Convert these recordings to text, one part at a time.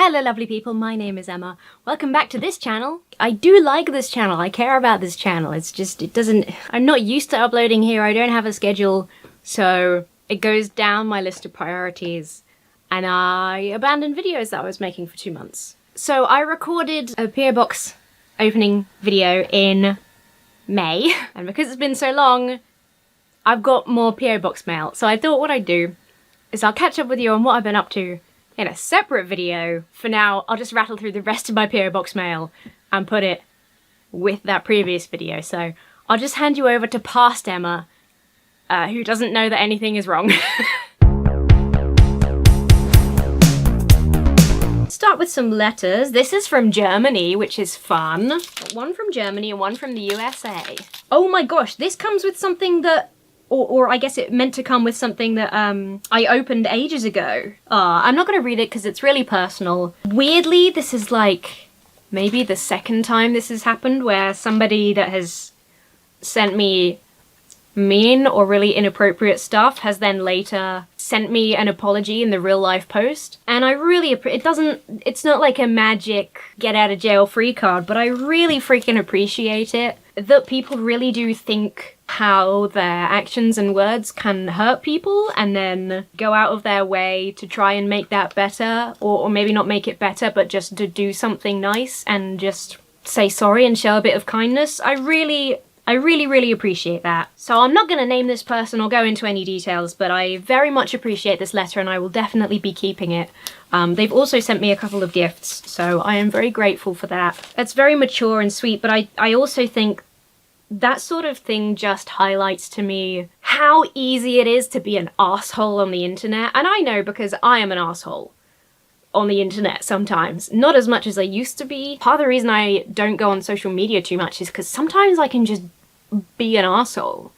Hello lovely people, my name is Emma. Welcome back to this channel. I do like this channel, I care about this channel. It's just, I'm not used to uploading here, I don't have a schedule, so it goes down my list of priorities. And I abandoned videos that I was making for 2 months. So I recorded a PO Box opening video in May, and because it's been so long, I've got more PO Box mail. So I thought what I'd do is I'll catch up with you on what I've been up to in a separate video. For now, I'll just rattle through the rest of my PO Box mail and put it with that previous video. So I'll just hand you over to past Emma, who doesn't know that anything is wrong. Start with some letters. This is from Germany, which is fun. One from Germany and one from the USA. Oh my gosh, this comes with something that, or I guess it meant to come with something that I opened ages ago. I'm not gonna read it because it's really personal. Weirdly, this is like maybe the second time this has happened where somebody that has sent me mean or really inappropriate stuff has then later sent me an apology in the real life post. And I really, it's not like a magic get out of jail free card, but I really freaking appreciate it that people really do think how their actions and words can hurt people and then go out of their way to try and make that better, or maybe not make it better, but just to do something nice and just say sorry and show a bit of kindness. I really appreciate that. So I'm not going to name this person or go into any details, but I very much appreciate this letter and I will definitely be keeping it. They've also sent me a couple of gifts, so I am very grateful for that. It's very mature and sweet, but I also think that sort of thing just highlights to me how easy it is to be an asshole on the internet. And I know because I am an asshole on the internet sometimes. Not as much as I used to be. Part of the reason I don't go on social media too much is because sometimes I can just be an asshole.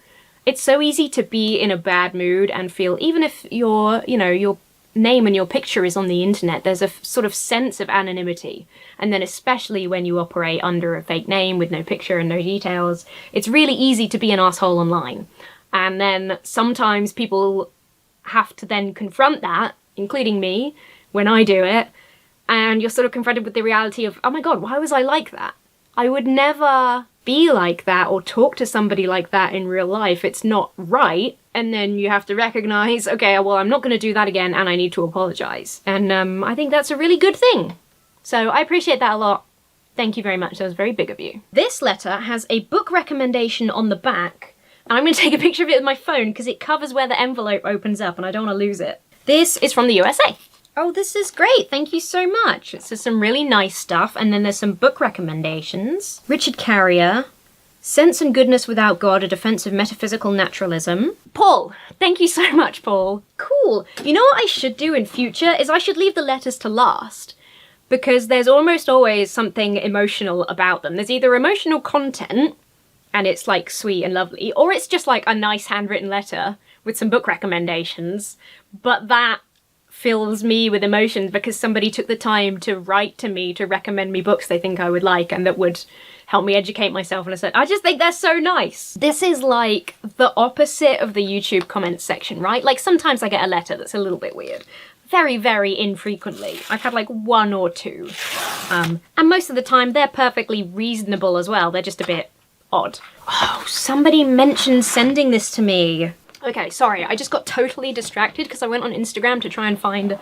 It's so easy to be in a bad mood and feel, even if your name and your picture is on the internet, there's a sort of sense of anonymity. And then especially when you operate under a fake name with no picture and no details, it's really easy to be an asshole online. And then sometimes people have to then confront that, including me, when I do it, and you're sort of confronted with the reality of, oh my god, why was I like that? I would never be like that or talk to somebody like that in real life. It's not right. And then you have to recognize, okay, well, I'm not going to do that again and I need to apologize. And I think that's a really good thing. So I appreciate that a lot. Thank you very much. That was very big of you. This letter has a book recommendation on the back. And I'm going to take a picture of it with my phone because it covers where the envelope opens up and I don't want to lose it. This is from the USA. Oh, this is great. Thank you so much. It's just some really nice stuff. And then there's some book recommendations. Richard Carrier, Sense and Goodness Without God, A Defense of Metaphysical Naturalism. Paul, thank you so much, Paul. Cool. You know what I should do in future is I should leave the letters to last, because there's almost always something emotional about them. There's either emotional content, and it's like sweet and lovely, or it's just like a nice handwritten letter with some book recommendations, but that fills me with emotions because somebody took the time to write to me to recommend me books they think I would like and that would help me educate myself. And I just think they're so nice. This is like the opposite of the YouTube comments section, right? Like sometimes I get a letter that's a little bit weird. Very, very infrequently. I've had like 1 or 2. And most of the time they're perfectly reasonable as well. They're just a bit odd. Oh, somebody mentioned sending this to me. Okay, sorry, I just got totally distracted because I went on Instagram to try and find,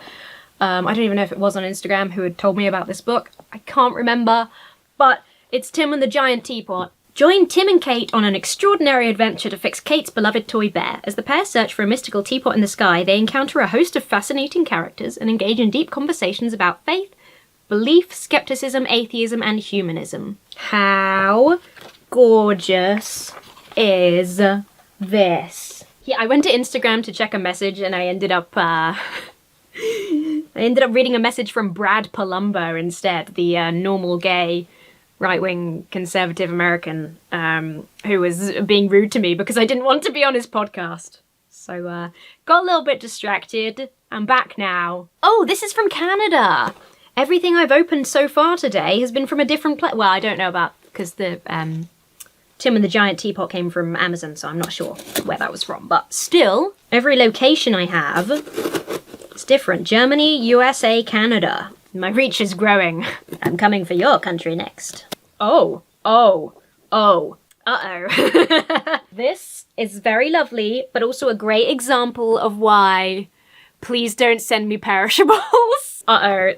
I don't even know if it was on Instagram who had told me about this book. I can't remember, but it's Tim and the Giant Teapot. Join Tim and Kate on an extraordinary adventure to fix Kate's beloved toy bear. As the pair search for a mystical teapot in the sky, they encounter a host of fascinating characters and engage in deep conversations about faith, belief, skepticism, atheism, and humanism. How gorgeous is this? Yeah, I went to Instagram to check a message and I ended up reading a message from Brad Palumbo instead, the normal gay right-wing conservative American who was being rude to me because I didn't want to be on his podcast. So got a little bit distracted. I'm back now. Oh, this is from Canada. Everything I've opened so far today has been from a different place. Well, I don't know about, because the Tim and the Giant Teapot came from Amazon, so I'm not sure where that was from. But still, every location I have is different. Germany, USA, Canada. My reach is growing. I'm coming for your country next. Oh. This is very lovely, but also a great example of why please don't send me perishables.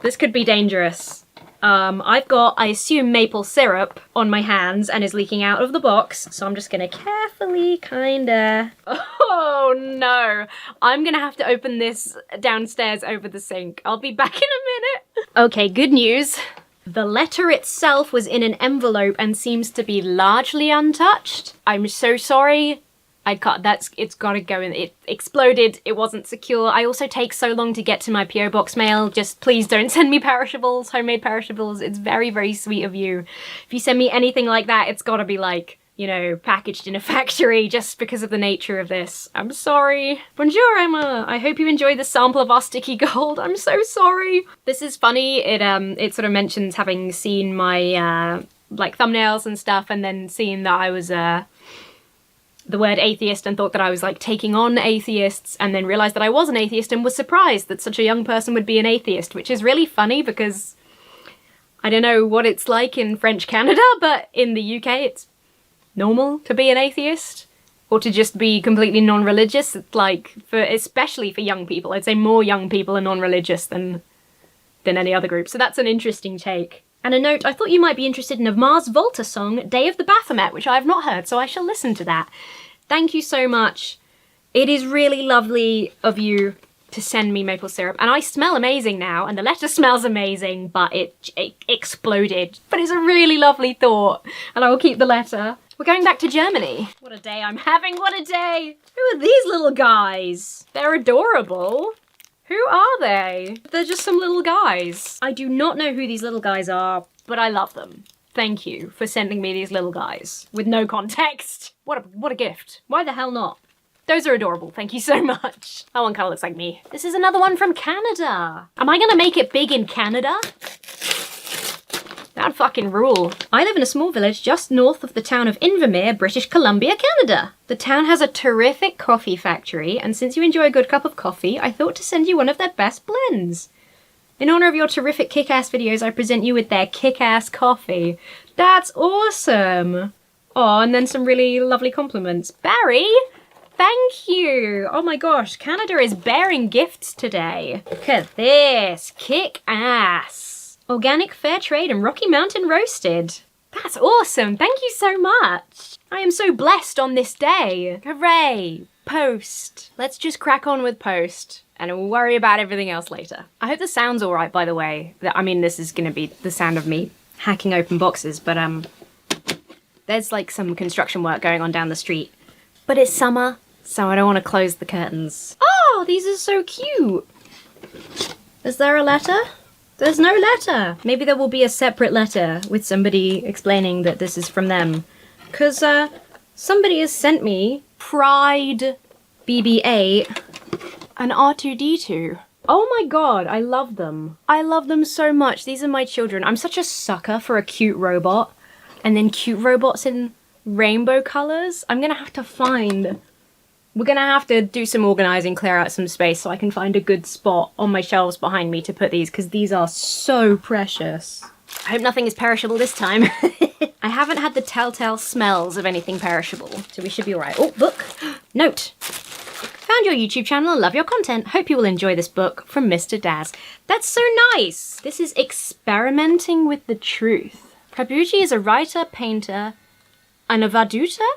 This could be dangerous. I've got, I assume, maple syrup on my hands and is leaking out of the box, so I'm just gonna carefully kinda... Oh no! I'm gonna have to open this downstairs over the sink. I'll be back in a minute. Okay, good news. The letter itself was in an envelope and seems to be largely untouched. I'm so sorry. It's gotta go in. It exploded, it wasn't secure. I also take so long to get to my PO box mail. Just please don't send me perishables, homemade perishables. It's very, very sweet of you. If you send me anything like that, it's gotta be like, you know, packaged in a factory just because of the nature of this. I'm sorry. Bonjour, Emma. I hope you enjoyed the sample of our sticky gold. I'm so sorry. This is funny. It sort of mentions having seen my, like, thumbnails and stuff and then seeing that I was, the word atheist and thought that I was like taking on atheists and then realised that I was an atheist and was surprised that such a young person would be an atheist, which is really funny because I don't know what it's like in French Canada, but in the UK it's normal to be an atheist or to just be completely non-religious. It's like, especially for young people, I'd say more young people are non-religious than any other group. So that's an interesting take. And a note, I thought you might be interested in a Mars Volta song, Day of the Baphomet, which I have not heard, so I shall listen to that. Thank you so much. It is really lovely of you to send me maple syrup. And I smell amazing now, and the letter smells amazing, but it exploded. But it's a really lovely thought, and I will keep the letter. We're going back to Germany. What a day I'm having, what a day! Who are these little guys? They're adorable. Who are they? They're just some little guys. I do not know who these little guys are, but I love them. Thank you for sending me these little guys with no context. What a gift. Why the hell not? Those are adorable. Thank you so much. That one kind of looks like me. This is another one from Canada. Am I gonna make it big in Canada? That'd fucking rule. I live in a small village just north of the town of Invermere, British Columbia, Canada. The town has a terrific coffee factory, and since you enjoy a good cup of coffee, I thought to send you one of their best blends. In honor of your terrific kick-ass videos, I present you with their kick-ass coffee. That's awesome. Oh, and then some really lovely compliments. Barry, thank you. Oh my gosh, Canada is bearing gifts today. Look at this, kick-ass. Organic, fair trade, and Rocky Mountain roasted. That's awesome, thank you so much. I am so blessed on this day. Hooray, post. Let's just crack on with post and we'll worry about everything else later. I hope the sound's all right, by the way. I mean, this is gonna be the sound of me hacking open boxes, but there's like some construction work going on down the street. But it's summer, so I don't want to close the curtains. Oh, these are so cute. Is there a letter? There's no letter. Maybe there will be a separate letter with somebody explaining that this is from them. Because somebody has sent me Pride BB-8 and R2-D2. Oh my god, I love them. I love them so much. These are my children. I'm such a sucker for a cute robot. And then cute robots in rainbow colours. I'm gonna have to find... We're gonna have to do some organising, clear out some space so I can find a good spot on my shelves behind me to put these, because these are so precious. I hope nothing is perishable this time. I haven't had the telltale smells of anything perishable, so we should be alright. Oh, book! Note! Found your YouTube channel and love your content. Hope you will enjoy this book from Mr. Daz. That's so nice! This is Experimenting with the Truth. Prabhuji is a writer, painter, and a Vaduta?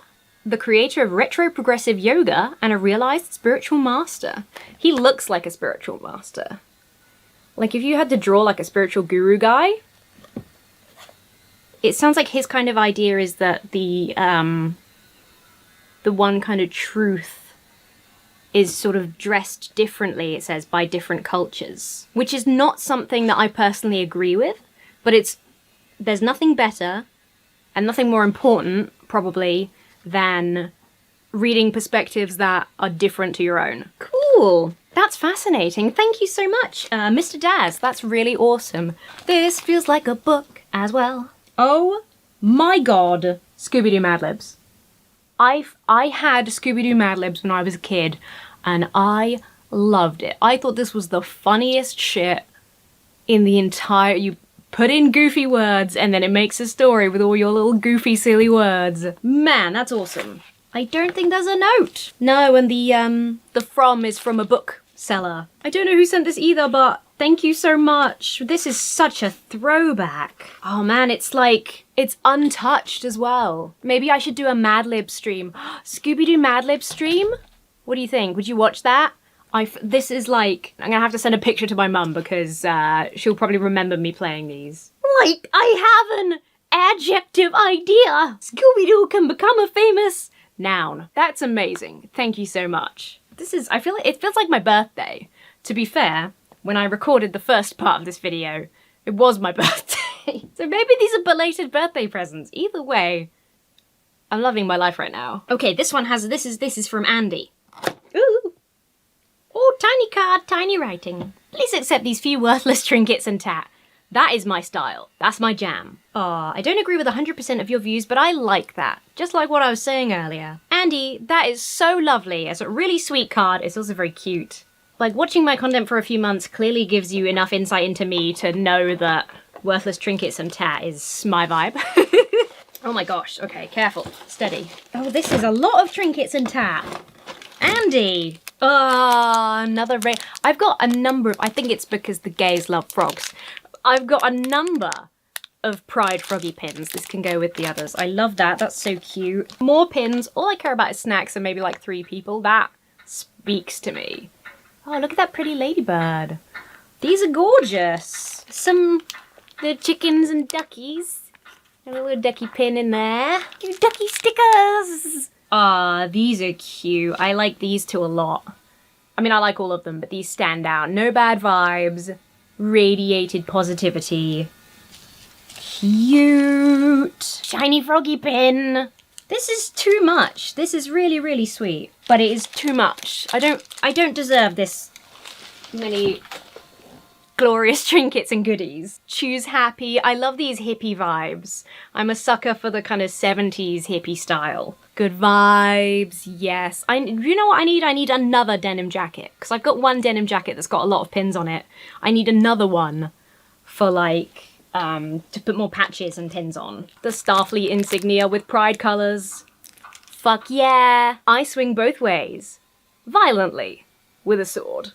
The creator of retro-progressive yoga and a realized spiritual master. He looks like a spiritual master. Like if you had to draw like a spiritual guru guy, it sounds like his kind of idea is that the one kind of truth is sort of dressed differently, it says, by different cultures. Which is not something that I personally agree with, but there's nothing better and nothing more important, probably, than reading perspectives that are different to your own. Cool. That's fascinating. Thank you so much, Mr. Daz. That's really awesome. This feels like a book as well. Oh my god. Scooby-Doo Mad Libs. I had Scooby-Doo Mad Libs when I was a kid, and I loved it. I thought this was the funniest shit in the entire... You put in goofy words and then it makes a story with all your little goofy, silly words. Man, that's awesome. I don't think there's a note. No, and the from is from a bookseller. I don't know who sent this either, but thank you so much. This is such a throwback. Oh man, it's like, it's untouched as well. Maybe I should do a Mad Lib stream. Scooby-Doo Mad Lib stream? What do you think? Would you watch that? This is like, I'm gonna have to send a picture to my mum because she'll probably remember me playing these. Like, I have an adjective idea. Scooby-Doo can become a famous noun. That's amazing. Thank you so much. This is, it feels like my birthday. To be fair, when I recorded the first part of this video, it was my birthday. So maybe these are belated birthday presents. Either way, I'm loving my life right now. Okay, this one has, this is from Andy. Ooh. Oh, tiny card, tiny writing. Please accept these few worthless trinkets and tat. That is my style. That's my jam. Aw, I don't agree with 100% of your views, but I like that. Just like what I was saying earlier. Andy, that is so lovely. It's a really sweet card. It's also very cute. Like, watching my content for a few months clearly gives you enough insight into me to know that worthless trinkets and tat is my vibe. Oh my gosh. Okay, careful. Steady. Oh, this is a lot of trinkets and tat. Andy! Another I've got a number of, I think it's because the gays love frogs. I've got a number of Pride Froggy pins. This can go with the others. I love that. That's so cute. More pins. All I care about is snacks and maybe like 3 people. That speaks to me. Oh, look at that pretty ladybird. These are gorgeous. The chickens and duckies. And a little ducky pin in there. Ducky stickers. Ah, these are cute. I like these two a lot. I mean, I like all of them, but these stand out. No bad vibes. Radiated positivity. Cute. Shiny froggy pin. This is too much. This is really, really sweet. But it is too much. I don't deserve this many glorious trinkets and goodies. Choose happy. I love these hippie vibes. I'm a sucker for the kind of 70s hippie style. Good vibes, yes. You know what I need? I need another denim jacket. Because I've got one denim jacket that's got a lot of pins on it. I need another one for like, to put more patches and pins on. The Starfleet insignia with pride colours. Fuck yeah. I swing both ways. Violently. With a sword.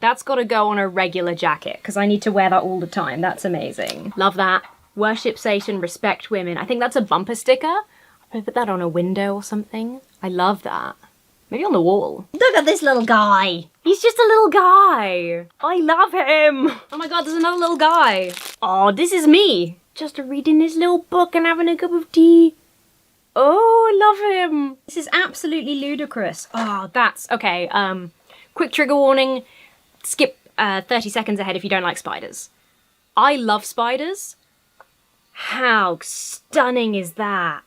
That's got to go on a regular jacket because I need to wear that all the time. That's amazing. Love that. Worship Satan, respect women. I think that's a bumper sticker. I'll put that on a window or something. I love that. Maybe on the wall. Look at this little guy. He's just a little guy. I love him. Oh my god, there's another little guy. Oh, this is me. Just reading his little book and having a cup of tea. Oh, I love him. This is absolutely ludicrous. Oh, that's okay. Quick trigger warning. Skip 30 seconds ahead if you don't like spiders. I love spiders. How stunning is that?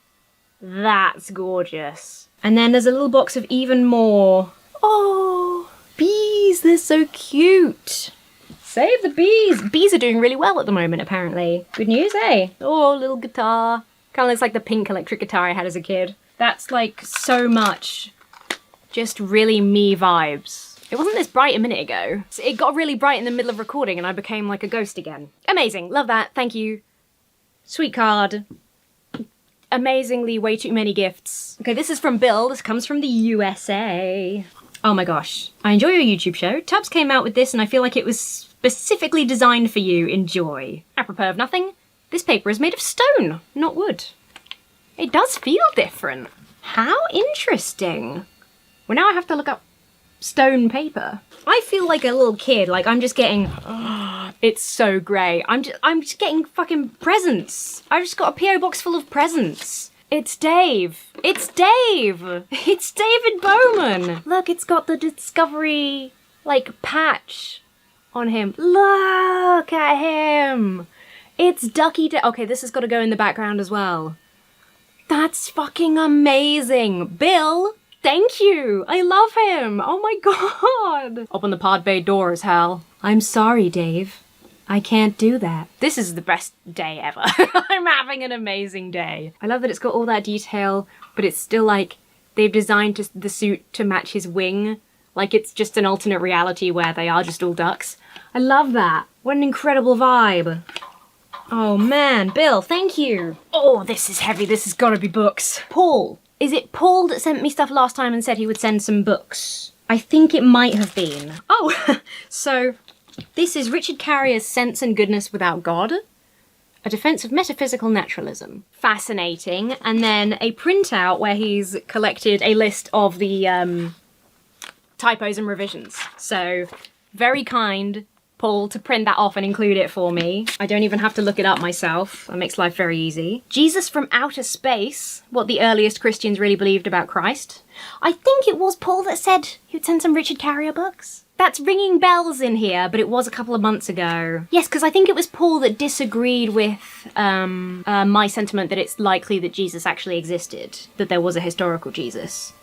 That's gorgeous. And then there's a little box of even more. Oh, bees, they're so cute. Save the bees. Bees are doing really well at the moment, apparently. Good news, eh? Oh, little guitar. Kind of looks like the pink electric guitar I had as a kid. That's like so much just really me vibes. It wasn't this bright a minute ago. It got really bright in the middle of recording and I became like a ghost again. Amazing, love that, thank you. Sweet card. Amazingly way too many gifts. Okay, this is from Bill, this comes from the USA. Oh my gosh, I enjoy your YouTube show. Tubbs came out with this and I feel like it was specifically designed for you. Enjoy. Apropos of nothing, this paper is made of stone, not wood. It does feel different. How interesting. Well, now I have to look up stone paper. I feel like a little kid, like I'm just getting, it's so great. I'm just getting fucking presents. I've just got a PO box full of presents. It's Dave. It's Dave. It's David Bowman. Look, it's got the Discovery, like, patch on him. Look at him. It's Ducky okay, this has got to go in the background as well. That's fucking amazing. Bill, thank you. I love him. Oh my god. Open the pod bay doors, Hal. I'm sorry, Dave. I can't do that. This is the best day ever. I'm having an amazing day. I love that it's got all that detail, but it's still like they've designed the suit to match his wing. Like it's just an alternate reality where they are just all ducks. I love that. What an incredible vibe. Oh man, Bill, thank you. Oh, this is heavy. This has got to be books. Paul. Is it Paul that sent me stuff last time and said he would send some books? I think it might have been. Oh, so this is Richard Carrier's Sense and Goodness Without God, a defense of metaphysical naturalism. Fascinating. And then a printout where he's collected a list of the typos and revisions. So very kind, Paul, to print that off and include it for me. I don't even have to look it up myself. That makes life very easy. Jesus from Outer Space, what the earliest Christians really believed about Christ. I think it was Paul that said he would send some Richard Carrier books. That's ringing bells in here, but it was a couple of months ago. Yes, because I think it was Paul that disagreed with my sentiment that it's likely that Jesus actually existed, that there was a historical Jesus.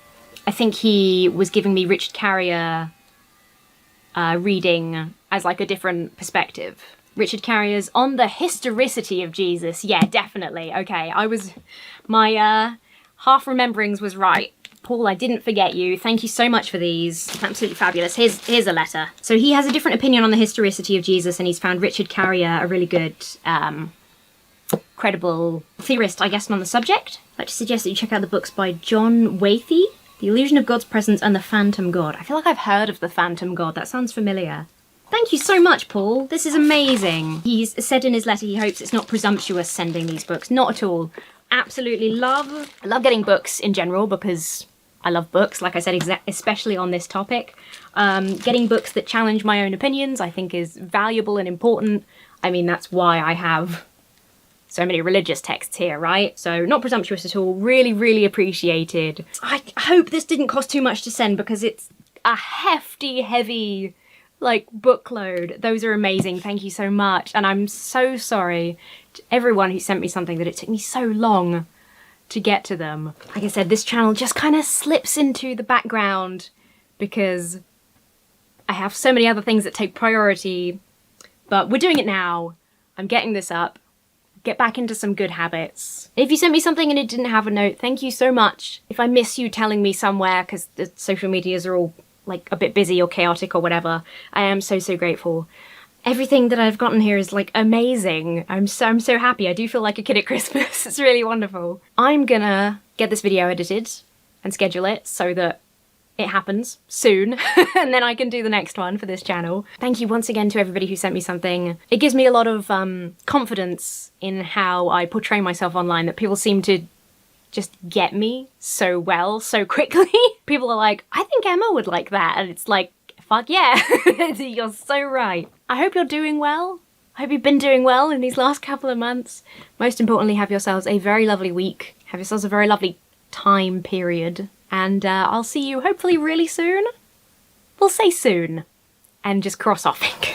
I think he was giving me Richard Carrier reading as like a different perspective. Richard Carrier's On the Historicity of Jesus. Yeah, definitely. Okay, my half rememberings was right. Paul, I didn't forget you. Thank you so much for these. Absolutely fabulous. Here's a letter. So he has a different opinion on the historicity of Jesus, and he's found Richard Carrier a really good, credible theorist, I guess, on the subject. I'd like to suggest that you check out the books by John Waithe, The Illusion of God's Presence and the Phantom God. I feel like I've heard of the Phantom God. That sounds familiar. Thank you so much, Paul. This is amazing. He's said in his letter he hopes it's not presumptuous sending these books. Not at all. Absolutely I love getting books in general because I love books, like I said, especially on this topic. Getting books that challenge my own opinions I think is valuable and important. I mean, that's why I have so many religious texts here, right? So not presumptuous at all. Really, really appreciated. I hope this didn't cost too much to send because it's a hefty, heavy, like, book load. Those are amazing. Thank you so much. And I'm so sorry to everyone who sent me something that it took me so long to get to them. Like I said, this channel just kind of slips into the background because I have so many other things that take priority, but we're doing it now. I'm getting this up. Get back into some good habits. If you sent me something and it didn't have a note, thank you so much. If I miss you telling me somewhere because the social medias are all like a bit busy or chaotic or whatever, I am so, so grateful. Everything that I've gotten here is like amazing. I'm so happy. I do feel like a kid at Christmas. It's really wonderful. I'm gonna get this video edited and schedule it so that it happens soon and then I can do the next one for this channel. Thank you once again to everybody who sent me something. It gives me a lot of confidence in how I portray myself online, that people seem to just get me so well, so quickly. People are like, I think Emma would like that. And it's like, fuck yeah, you're so right. I hope you're doing well. I hope you've been doing well in these last couple of months. Most importantly, have yourselves a very lovely week. Have yourselves a very lovely time period. And I'll see you hopefully really soon. We'll say soon. And just cross off Eiynk.